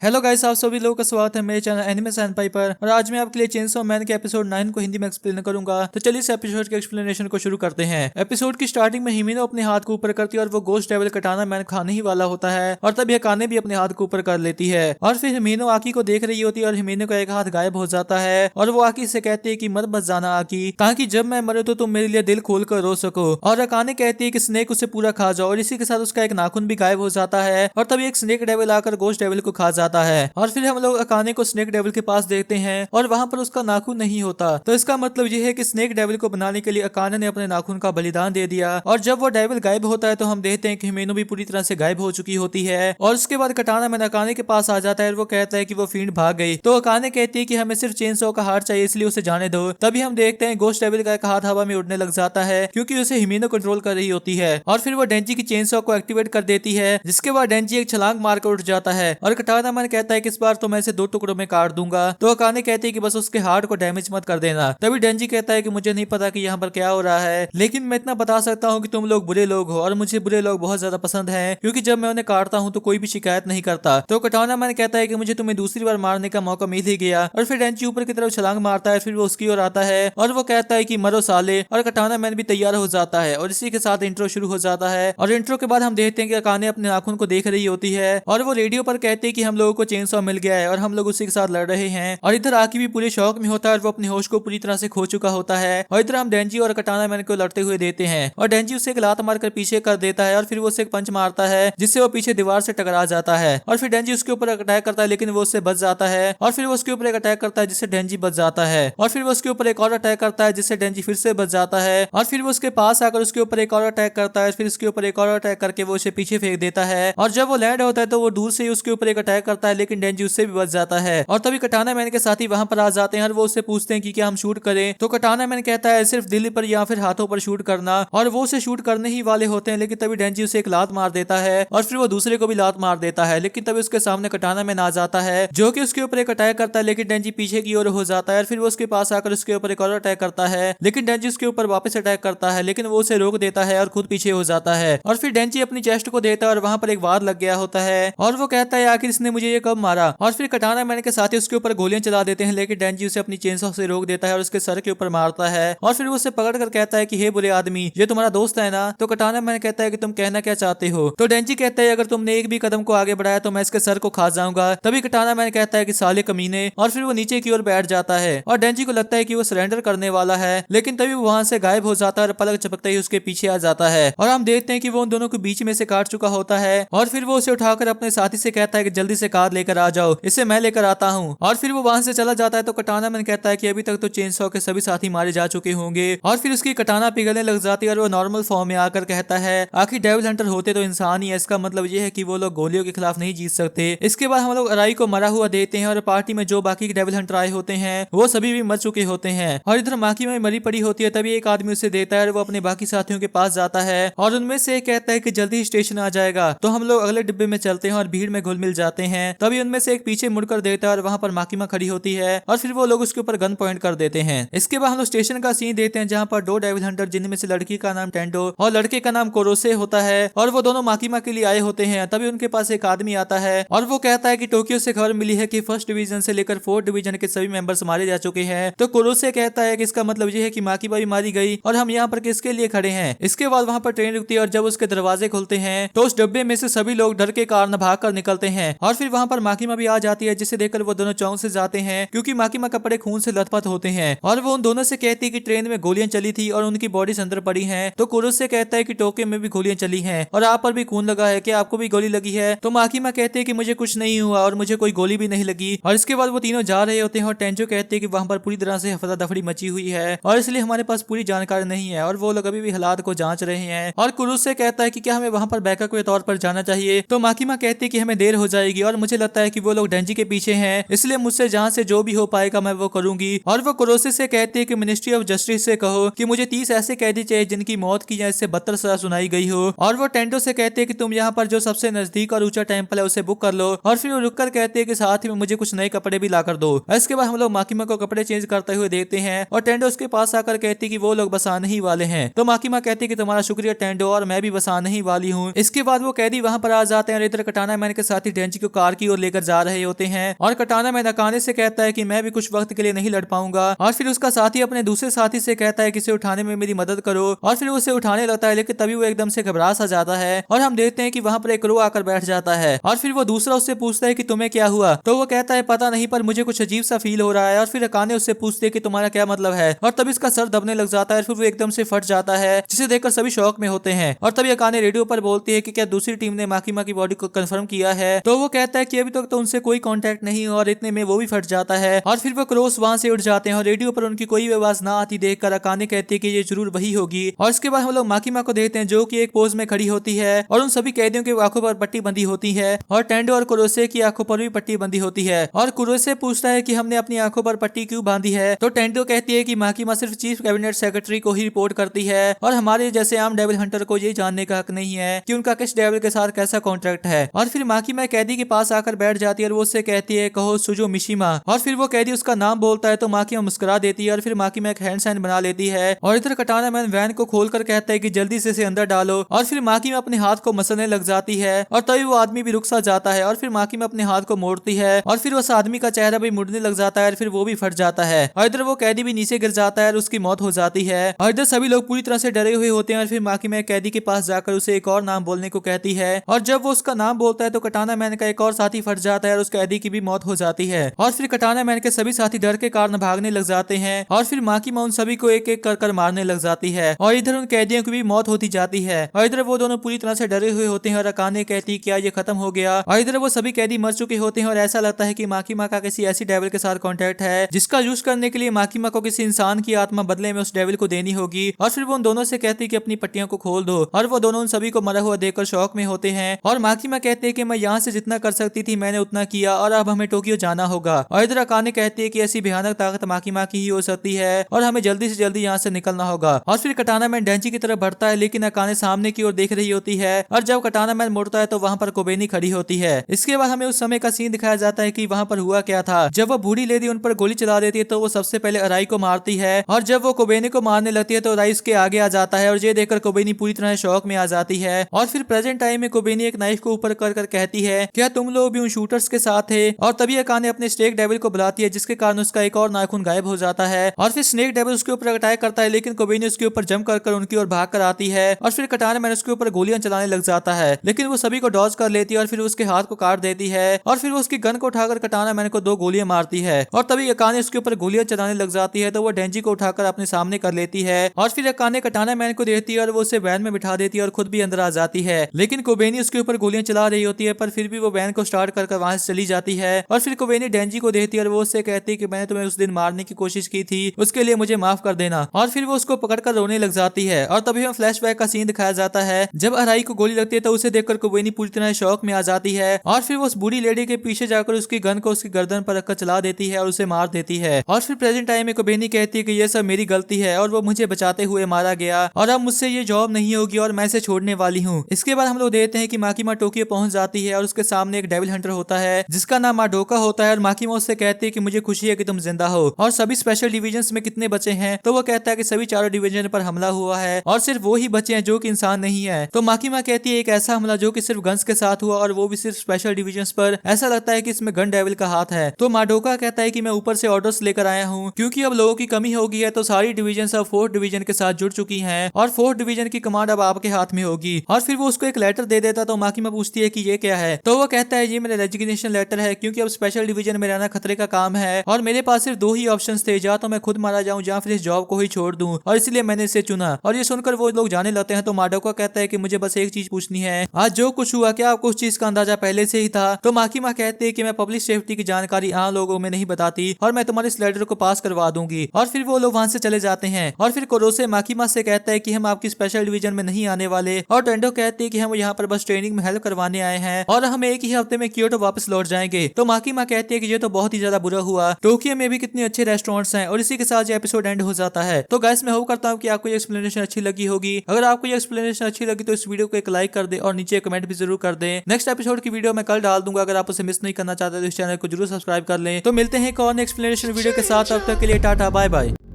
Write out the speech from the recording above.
Hello guys, आप सभी लोगों का स्वागत है मेरे चैनल एनिमे सैनपाई पर। और आज मैं आपके लिए चेनसॉ मैन के एपिसोड 9 को हिंदी में एक्सप्लेन करूंगा। तो चलिए इस एपिसोड के एक्सप्लेनेशन को शुरू करते हैं। एपिसोड की स्टार्टिंग में हिमेनो अपने हाथ को ऊपर करती है और वो गोस्ट डेविल कटाना मैन खाने ही वाला होता है। और तब हकाने भी अपने हाथ को ऊपर कर लेती है और फिर हिमेनो आकी को देख रही होती है और हिमेनो का एक हाथ गायब हो जाता है। और वो आकी से कहती है कि मत बच जाना आकी, ताकि जब मैं मरूं तो तुम मेरे लिए दिल खोल कर रो सको। और अकाने कहती है कि स्नेक उसे पूरा खा जाओ। और इसी के साथ उसका एक नाखून भी गायब हो जाता है। और तभी एक स्नेक डेविल आकर गोस्ट डेविल को खा जाता है। और फिर हम लोग अकाने को स्नेक डेविल के पास देखते हैं और वहां पर उसका नाखून नहीं होता। तो इसका मतलब ये है कि स्नेक डेविल को बनाने के लिए अकाने ने अपने नाखून का बलिदान दे दिया। और जब वो डेविल गायब होता है तो हम देखते हैं कि हिमेनो भी पूरी तरह से गायब हो चुकी होती है। और उसके बाद कटाना मैन अकाने के पास आ जाता है और वो कहता है कि वो फील्ड भाग गई। तो अकाने कहती है कि हमें सिर्फ चेनसॉ का हार्ट चाहिए, इसलिए उसे जाने दो। तभी हम देखते हैं गोस्ट डेविल का एक हाथ हवा में उड़ने लग जाता है क्योंकि उसे हिमेनो कंट्रोल कर रही होती है। और फिर वो डेंजी की चेनसॉ को एक्टिवेट कर देती है, जिसके बाद डेंजी एक छलांग मारकर उठ जाता है। और कटाना मैन कहता है कि इस बार तो मैं इसे दो टुकड़ों में काट दूंगा। तो अकाने कहती है कि बस उसके हार्ट को डैमेज मत कर देना। तभी डेंजी कहता है कि मुझे नहीं पता कि यहाँ पर क्या हो रहा है, लेकिन मैं इतना बता सकता हूँ कि तुम लोग बुरे लोग हो और मुझे बुरे लोग बहुत ज्यादा पसंद हैं, क्योंकि जब मैं उन्हें काटता हूँ तो कोई भी शिकायत नहीं करता। तो कटाना मैन कहता है कि मुझे तुम्हें दूसरी बार मारने का मौका मिल ही गया। और फिर डेंजी ऊपर की तरफ छलांग मारता है, फिर वो उसकी ओर आता है और वो कहता है कि मरो साले। और कटाना मैन भी तैयार हो जाता है और इसी के साथ इंट्रो शुरू हो जाता है। और इंट्रो के बाद हम देखते हैं कि अकाने अपने नाखून को देख रही होती है और वो रेडियो पर कहते हैं कि हम लोगों को चेनसॉ मिल गया है और हम लोग उसी के साथ लड़ रहे हैं। और इधर आकी भी पूरे शौक में होता है और वो अपने होश को पूरी तरह से खो चुका होता है। और इधर हम डेंजी और कटाना मैन को लड़ते हुए देते हैं और डेंजी उसे एक लात मारकर पीछे कर देता है और फिर वो उसे एक पंच मारता है जिससे वो पीछे दीवार से टकरा जाता है। और फिर डेंजी उसके ऊपर अटैक करता है, लेकिन वो उससे बच जाता है। और फिर वो उसके ऊपर एक अटैक करता है जिससे डेंजी बच जाता है। और फिर वो उसके ऊपर एक और अटैक करता है जिससे डेंजी फिर से बच जाता है। और फिर वो उसके पास आकर उसके ऊपर एक और अटैक करता है, फिर उसके ऊपर एक और अटैक करके वो उसे पीछे फेंक देता है। और जब वो लैंड होता है तो वो दूर से ही उसके ऊपर एक अटैक करता है, लेकिन डेंजी उससे भी बच जाता है। और तभी कटाना मैन के साथी वहां पर आ जाते हैं और वो उससे पूछते हैं कि क्या हम शूट करें। तो कटाना मैन कहता है सिर्फ दिल पर या फिर हाथों पर शूट करना। और वो उसे शूट करने ही वाले होते हैं, लेकिन तभी डेंजी उसे एक लात मार देता है और फिर वो दूसरे को भी लात मार देता है। लेकिन तभी उसके सामने कटाना मैन आ जाता है जो कि उसके ऊपर एक अटैक करता है, लेकिन डेंजी पीछे की ओर हो जाता है और फिर वो उसके पास आकर उसके ऊपर एक और अटैक करता है, लेकिन डेंजी उसके ऊपर वापस अटैक करता है, लेकिन वो उसे रोक देता है और खुद पीछे हो जाता है। और फिर डेंजी अपनी चेस्ट को देता है और वहां पर एक वार लग गया होता है और वो कहता है आखिर इसने मुझे ये कब मारा। और फिर कटाना मैन के साथी उसके ऊपर गोलियां चला देते हैं, लेकिन डेंजी उसे अपनी चेनसॉ से रोक देता है और उसके सर के ऊपर मारता है। और फिर वो उसे पकड़ कर कहता है कि हे बुरे आदमी, ये तुम्हारा दोस्त है ना। तो कटाना मैन कहता है कि तुम कहना क्या चाहते हो। तो डेंजी कहता है अगर तुमने एक भी कदम को आगे बढ़ाया तो मैं इसके सर को खा जाऊंगा। तभी कटाना मैन कहता है कि साले कमीने। और फिर वो नीचे की ओर बैठ जाता है और डेंजी को लगता है कि वो सरेंडर करने वाला है, लेकिन तभी वो वहां से गायब हो जाता है और पलक झपकते ही उसके पीछे आ जाता है। और हम देखते हैं कि वो उन दोनों को बीच में से काट चुका होता है। और फिर वो उसे उठाकर अपने साथी से कहता है कि जल्दी से कार लेकर आ जाओ, इसे मैं लेकर आता हूँ। और फिर वो वहां से चला जाता है। तो कटाना मैन कहता है कि अभी तक तो चेनसॉ के सभी साथी मारे जा चुके होंगे। और फिर उसकी कटाना पिघलने लग जाती है और वो नॉर्मल फॉर्म में आकर कहता है आखिर डेविल हंटर होते तो इंसान ही है, इसका मतलब ये है कि वो लोग गोलियों के खिलाफ नहीं जीत सकते। इसके बाद हम लोग अराई को मरा हुआ देते हैं और पार्टी में जो बाकी डेविल हंटर आए होते हैं वो सभी भी मर चुके होते हैं। और इधर माकी में मरी पड़ी होती है, तभी एक आदमी उसे देता है और वो अपने बाकी साथियों के पास जाता है और उनमें से एक कहता है कि जल्दी स्टेशन आ जाएगा। तो हम लोग अगले डिब्बे में चलते हैं और भीड़ में घुल मिल जाते हैं। तभी उनमें से एक पीछे मुड़कर देता है और वहां पर माकीमा खड़ी होती है और फिर वो लोग उसके ऊपर गन पॉइंट कर देते हैं। इसके बाद हम लोग स्टेशन का सीन देखते हैं जहाँ पर दो डेविल हंटर, जिनमें से लड़की का नाम टेंडो और लड़के का नाम कोरोसे होता है, और वो दोनों माकीमा के लिए आए होते हैं। तभी उनके पास एक आदमी आता है और वो कहता है कि टोक्यो से खबर मिली है कि फर्स्ट डिवीजन से लेकर फोर्थ डिवीजन के सभी मेंबर्स मारे जा चुके हैं। तो कोरोसे कहता है कि इसका मतलब ये है कि माकीमा भी मारी गई और हम यहाँ पर किसके लिए खड़े हैं। इसके बाद वहाँ पर ट्रेन रुकती है और जब उसके दरवाजे खुलते हैं तो उस डब्बे में से सभी लोग डर के कारण भाग कर निकलते हैं। और फिर वहाँ पर माकीमा भी आ जाती है, जिसे देखकर वो दोनों चौंक से जाते हैं क्योंकि माकीमा कपड़े खून से लथपथ होते हैं। और वो उन दोनों से कहती है कि ट्रेन में गोलियां चली थी और उनकी बॉडीज अंदर पड़ी हैं। तो कुरुस कहता है कि टोक्यो में भी गोलियां चली हैं और आप पर भी खून लगा है, क्या आपको भी गोली लगी है। तो माकीमा कहते हैं कि मुझे कुछ नहीं हुआ और मुझे कोई गोली भी नहीं लगी। और इसके बाद वो तीनों जा रहे होते हैं और टेंजो कहते हैं कि वहां पर पूरी तरह से हफड़ा दफड़ी मची हुई है और इसलिए हमारे पास पूरी जानकारी नहीं है और वो लोग अभी भी हालात को जांच रहे हैं। और कुरुस से कहता है कि क्या हमें वहां पर बैकअप के तौर पर जाना चाहिए। तो माकीमा कहती है कि हमें देर हो जाएगी और मुझे लगता है कि वो लोग डेंजी के पीछे हैं, इसलिए मुझसे जहां से जो भी हो पाएगा मैं वो करूंगी। और वो कुरोसे से कहती है कि मिनिस्ट्री ऑफ जस्टिस से कहो कि मुझे 30 ऐसे कैदी चाहिए जिनकी मौत की या इससे बदतर सजा सुनाई गई हो। और वो टेंटो से कहते हैं कि तुम यहाँ पर जो सबसे नजदीक और ऊंचा टेंपल है उसे बुक कर लो। और फिर वो रुककर कहते हैं कि साथ ही में मुझे कुछ नए कपड़े भी ला कर दो। इसके बाद हम लोग माकीमा को कपड़े चेंज करते हुए देखते हैं और टेंडो उसके पास आकर कहती है कि वो लोग बस आने ही वाले हैं। तो माकीमा कहती है कि तुम्हारा शुक्रिया टेंडो, और मैं भी बस आने ही वाली हूँ। इसके बाद वो कैदी वहां पर आ जाते हैं और इधर कटाना मैन के साथ ही डेंजी को कार कार की ओर लेकर जा रहे होते हैं और कटाना मैन अकाने से कहता है कि मैं भी कुछ वक्त के लिए नहीं लड़ पाऊंगा और फिर उसका साथी अपने दूसरे साथी से कहता है कि इसे उठाने में मेरी मदद करो और फिर उसे उठाने लगता है, लेकिन तभी वो एकदम से घबरा सा जाता है और हम देखते हैं कि वहाँ पर एक क्रो आकर बैठ जाता है और फिर वो दूसरा उससे पूछता है कि तुम्हें क्या हुआ, तो वो कहता है पता नहीं पर मुझे कुछ अजीब सा फील हो रहा है और फिर अकाने उससे पूछते हैं कि तुम्हारा क्या मतलब है और तभी इसका सर दबने लग जाता है, फिर वो एकदम से फट जाता है जिसे देखकर सभी शौक में होते हैं और तभी अकाने रेडियो पर बोलती है कि क्या दूसरी टीम ने माकीमा की बॉडी को कंफर्म किया है, तो वो कहता है कि अभी तक तो उनसे कोई कांटेक्ट नहीं और इतने में वो भी फट जाता है और फिर वो क्रोस वहां से उठ जाते हैं और रेडियो पर उनकी कोई आवाज ना आती देखकर अकाने कहती है कि ये जरूर वही होगी और इसके बाद हम लोग माकीमा को देखते हैं जो कि एक पोज में खड़ी होती है और उन सभी कैदियों की आंखों पर पट्टी बंधी होती है और टेंडो और कुरोसे की आंखों पर भी पट्टी बंधी होती है और कुरोसे पूछता है कि हमने अपनी आंखों पर पट्टी क्यों बांधी है, तो टेंडो कहती है कि माकीमा सिर्फ चीफ कैबिनेट सेक्रेटरी को ही रिपोर्ट करती है और हमारे जैसे आम डेविल हंटर को ये जानने का हक नहीं है कि उनका किस डेविल के साथ कैसा कॉन्ट्रैक्ट है और फिर माकीमा कैदी के पास आकर बैठ जाती है और वो उससे कहती है कहो सुजो मिशिमा और फिर वो कैदी उसका नाम बोलता है तो माकीमा मुस्कुरा देती है और फिर माकीमा एक हैंड साइन बना लेती है और इधर कटाना मैन वैन को खोलकर कहता है कि जल्दी से इसे अंदर डालो और फिर माकीमा अपने हाथ को मसलने लग जाती है और तभी वो आदमी भी रुक सा जाता है और फिर माकीमा अपने हाथ को मोड़ती है और फिर उस आदमी का चेहरा भी मुड़ने लग जाता है और फिर वो भी फट जाता है और इधर वो कैदी भी नीचे गिर जाता है और उसकी मौत हो जाती है और इधर सभी लोग पूरी तरह से डरे हुए होते हैं और फिर माकीमा कैदी के पास जाकर उसे एक और नाम बोलने को कहती है और जब वो उसका नाम बोलता है तो कटाना मैन का एक और साथी फट जाता है और उस कैदी की भी मौत हो जाती है और फिर कटाना मैन के सभी साथी डर के कारण भागने लग जाते हैं और फिर माकीमा उन सभी को एक एक कर मारने लग जाती है और इधर उन कैदियों की भी मौत होती जाती है और इधर वो दोनों पूरी तरह से डरे हुए होते हैं और अकाने कहती है क्या ये खत्म हो गया और इधर वो सभी कैदी मर चुके होते हैं और ऐसा लगता है कि माकीमा का किसी ऐसी डेविल के साथ कॉन्टेक्ट है जिसका यूज करने के लिए माकीमा को किसी इंसान की आत्मा बदले में उस डेविल को देनी होगी और फिर वो उन दोनों से कहती है कि अपनी पट्टियों को खोल दो और वो दोनों उन सभी को मरा हुआ देखकर शौक में होते हैं और माकीमा कहते हैं कि मैं यहाँ से जितना कर सकती थी मैंने उतना किया और अब हमें टोक्यो जाना होगा और इधर अकाने कहती है कि ऐसी भयानक ताकत माकीमा की ही हो सकती है और हमें जल्दी से जल्दी यहाँ से निकलना होगा और फिर कटाना मैन डेंची की तरफ बढ़ता है लेकिन अकाने सामने की ओर देख रही होती है और जब कटाना मैन मुड़ता है तो वहाँ पर कोबेनी खड़ी होती है। इसके बाद हमें उस समय का सीन दिखाया जाता है कि वहाँ पर हुआ क्या था। जब वो बूढ़ी लेडी उन पर गोली चला देती है तो वो सबसे पहले अराई को मारती है और जब वो कोबेनी को मारने लगती है तो अराई उसके आगे आ जाता है और ये देखकर कोबेनी पूरी तरह शौक में आ जाती है और फिर प्रेजेंट टाइम में कोबेनी एक नाइफ को ऊपर कर कहती है क्या तुम लोग भी उन शूटर्स के साथ थे और तभी अकाने अपने स्नेक डेविल को बुलाती है जिसके कारण उसका एक और नाखून गायब हो जाता है और फिर स्नेक डेविल उसके ऊपर अटैक करता है लेकिन कोबेनी उसके ऊपर जंप कर उनकी ओर भाग कर आती है और फिर कटाना मैन उसके ऊपर गोलियां चलाने लग जाता है लेकिन वो सभी को डॉज कर लेती है और फिर उसके हाथ को काट देती है और फिर वो उसकी गन को उठाकर कटाना मैन को 2 गोलियां मारती है और तभी अकाने उसके ऊपर गोलियां चलाने लग जाती है तो वो डेंजी को उठाकर अपने सामने कर लेती है और फिर अकाने कटाना मैन को देखती है और वो उसे वैन में बिठा देती है और खुद भी अंदर आ जाती है लेकिन कोबेनी उसके ऊपर गोलियां चला रही होती है पर फिर भी वो वैन को स्टार्ट कर वहां से चली जाती है और फिर कोबेनी डेंजी को देखती है और वो उससे कहती है कि मैंने तुम्हें उस दिन मारने की कोशिश की थी उसके लिए मुझे माफ कर देना और फिर वो उसको पकड़कर रोने लग जाती है और तभी हमें फ्लैशबैक का सीन दिखाया जाता है जब अराई को गोली लगती है तो उसे देखकर कोबेनी पूरी तरह शौक में आ जाती है और फिर वो उस बूढ़ी लेडी के पीछे जाकर उसकी गन को उसकी गर्दन पर रखकर चला देती है और उसे मार देती है और फिर प्रेजेंट टाइम में कोबेनी कहती है कि ये सब मेरी गलती है और वो मुझे बचाते हुए मारा गया और अब मुझसे ये जॉब नहीं होगी और मैं इसे छोड़ने वाली हूँ। इसके बाद हम लोग देखते हैं कि माकीमा टोक्यो पहुंच जाती है और उसके सामने एक डेविल हंटर होता है जिसका नाम माडोका होता है और माकीमा उससे कहती है कि मुझे खुशी है कि तुम जिंदा हो और सभी स्पेशल डिविजन में कितने बचे हैं, तो वो कहता है कि सभी 4 डिवीजन पर हमला हुआ है और सिर्फ वो ही बचे हैं जो कि इंसान नहीं है। तो माकीमा कहती है एक ऐसा हमला जो कि सिर्फ गन्स के साथ हुआ और वो भी सिर्फ स्पेशल डिविजन्स पर, ऐसा लगता है कि इसमें गन डेविल का हाथ है। तो माडोका कहता है कि मैं ऊपर से ऑर्डर्स लेकर आया हूँ क्योंकि अब लोगों की कमी हो गई है, तो सारी डिवीजन अब 4th डिवीजन के साथ जुड़ चुकी है और 4th डिवीजन की कमांड अब आपके हाथ में होगी। और फिर वो उसको एक लेटर दे देता तो माकीमा पूछती है कि ये क्या है, तो वो कहता है ये मेरा रेजिग्नेशन लेटर है क्योंकि अब स्पेशल डिवीजन में रहना खतरे का काम है और मेरे पास सिर्फ 2 ही ऑप्शंस थे, या तो मैं खुद मारा जाऊं या फिर इस जॉब को ही छोड़ दूं और इसलिए मैंने इसे चुना। और ये सुनकर वो लोग जाने लगते हैं। तो माडोका कहता है कि मुझे बस एक चीज पूछनी है, आज जो कुछ हुआ क्या आपको उस चीज का अंदाजा पहले से ही था? तो माकीमा कहते हैं कि मैं पब्लिक सेफ्टी की जानकारी आम लोगों में नहीं बताती और मैं तुम्हारे इस लेटर को पास करवा दूंगी। और फिर वो लोग वहां से चले जाते हैं और फिर कोरोसे माकीमा से कहता है कि हम आपकी स्पेशल डिवीजन में नहीं आने वाले और टेंडो कहते हैं कि हम यहाँ पर बस ट्रेनिंग में हेल्प करवाने आए हैं और हम एक ही हफ्ते में क्योटो वापस लौट जाएंगे। तो माकीमा कहती है कि ये तो बहुत ही ज्यादा बुरा हुआ, टोक्यो में भी कितने अच्छे रेस्टोरेंट्स हैं। और इसी के साथ ये एपिसोड एंड हो जाता है। तो गाइस मैं होप करता हूँ कि आपको ये एक्सप्लेनेशन अच्छी लगी होगी। अगर आपको ये एक्सप्लेनेशन अच्छी लगी तो इस वीडियो को एक लाइक कर दे और नीचे कमेंट भी जरूर कर दे। नेक्स्ट एपिसोड की वीडियो मैं कल डाल दूंगा, अगर आप उसे मिस नहीं करना चाहते तो इस चैनल को जरूर सब्सक्राइब कर लें। तो मिलते हैं एक और एक्सप्लेनेशन वीडियो के साथ, तब तक के लिए टाटा बाय बाय।